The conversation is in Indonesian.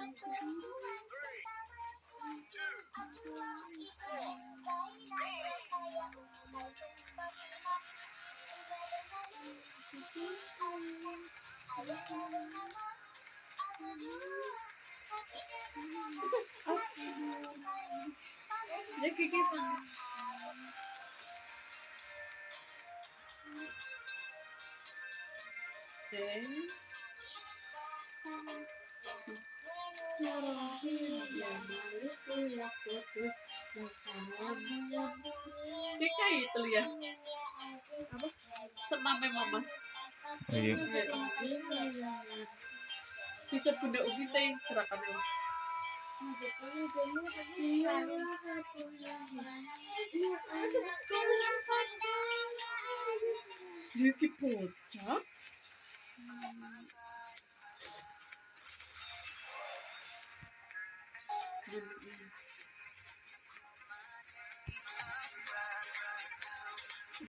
Ya kayak gitu. Kayak itu ya. Apa? Sename mamas. Iya. Bisa bunda ubi teh gerakannya. Yuki bocah.